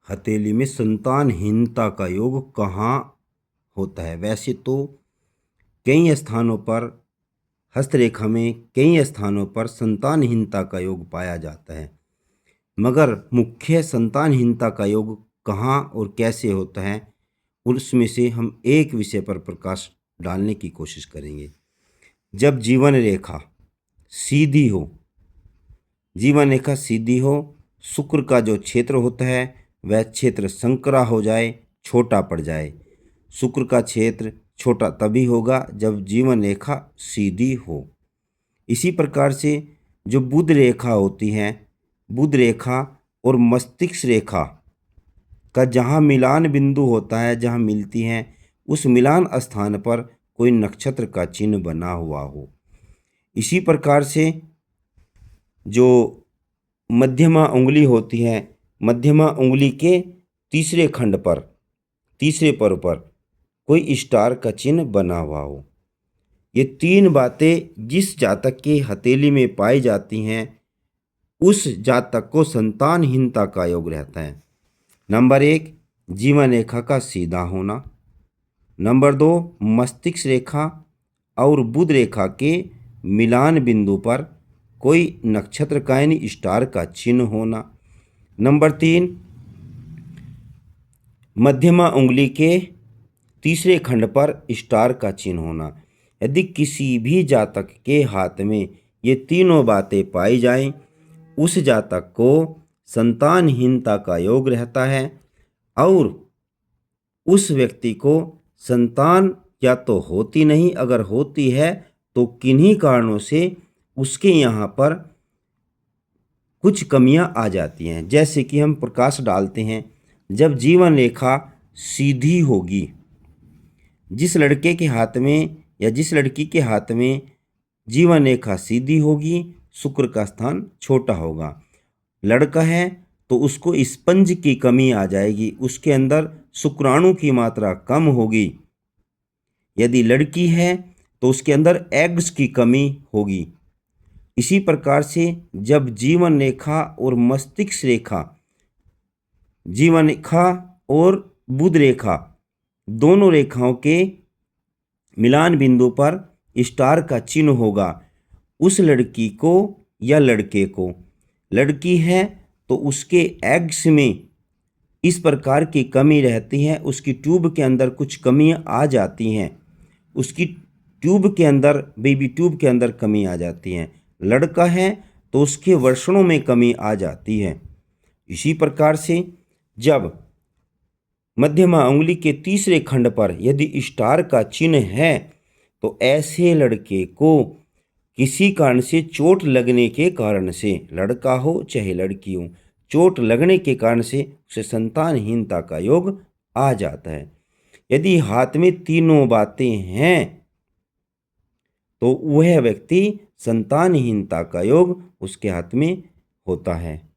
हथेली में संतानहीनता का योग कहाँ होता है? वैसे तो कई स्थानों पर हस्तरेखा में कई स्थानों पर संतानहीनता का योग पाया जाता है, मगर मुख्य संतानहीनता का योग कहाँ और कैसे होता है, उसमें से हम एक विषय पर प्रकाश डालने की कोशिश करेंगे। जब जीवन रेखा सीधी हो, जीवन रेखा सीधी हो, शुक्र का जो क्षेत्र होता है वह क्षेत्र संकरा हो जाए, छोटा पड़ जाए। शुक्र का क्षेत्र छोटा तभी होगा जब जीवन रेखा सीधी हो। इसी प्रकार से जो बुध रेखा होती है, बुध रेखा और मस्तिष्क रेखा का जहाँ मिलान बिंदु होता है, जहाँ मिलती हैं, उस मिलान स्थान पर कोई नक्षत्र का चिन्ह बना हुआ हो। इसी प्रकार से जो मध्यमा उंगली होती है, मध्यमा उंगली के तीसरे खंड पर, तीसरे पर कोई स्टार का चिन्ह बना हुआ हो। ये तीन बातें जिस जातक के हथेली में पाई जाती हैं उस जातक को संतानहीनता का योग रहता है। नंबर 1, जीवन रेखा का सीधा होना। नंबर 2, मस्तिष्क रेखा और बुध रेखा के मिलान बिंदु पर कोई नक्षत्र का यानी स्टार का चिन्ह होना। नंबर 3, मध्यमा उंगली के तीसरे खंड पर स्टार का चिन्ह होना। यदि किसी भी जातक के हाथ में ये तीनों बातें पाई जाएं, उस जातक को संतानहीनता का योग रहता है और उस व्यक्ति को संतान या तो होती नहीं, अगर होती है तो किन्हीं कारणों से उसके यहाँ पर कुछ कमियां आ जाती हैं। जैसे कि हम प्रकाश डालते हैं, जब जीवन रेखा सीधी होगी, जिस लड़के के हाथ में या जिस लड़की के हाथ में जीवन रेखा सीधी होगी, शुक्र का स्थान छोटा होगा। लड़का है तो उसको स्पंज की कमी आ जाएगी, उसके अंदर शुक्राणु की मात्रा कम होगी। यदि लड़की है तो उसके अंदर एग्स की कमी होगी। इसी प्रकार से जब जीवन रेखा और मस्तिष्क रेखा, जीवन रेखा और बुध रेखा दोनों रेखाओं के मिलान बिंदु पर स्टार का चिन्ह होगा, उस लड़की को या लड़के को, लड़की है तो उसके एग्स में इस प्रकार की कमी रहती है, उसकी ट्यूब के अंदर कुछ कमियां आ जाती हैं, उसकी ट्यूब के अंदर, बेबी ट्यूब के अंदर कमी आ जाती हैं। लड़का है तो उसके वर्षणों में कमी आ जाती है। इसी प्रकार से जब मध्यमा उंगली के तीसरे खंड पर यदि स्टार का चिन्ह है तो ऐसे लड़के को किसी कारण से चोट लगने के कारण से, लड़का हो चाहे लड़की हो, चोट लगने के कारण से उसे संतानहीनता का योग आ जाता है। यदि हाथ में तीनों बातें हैं तो वह व्यक्ति संतानहीनता का योग उसके हाथ में होता है।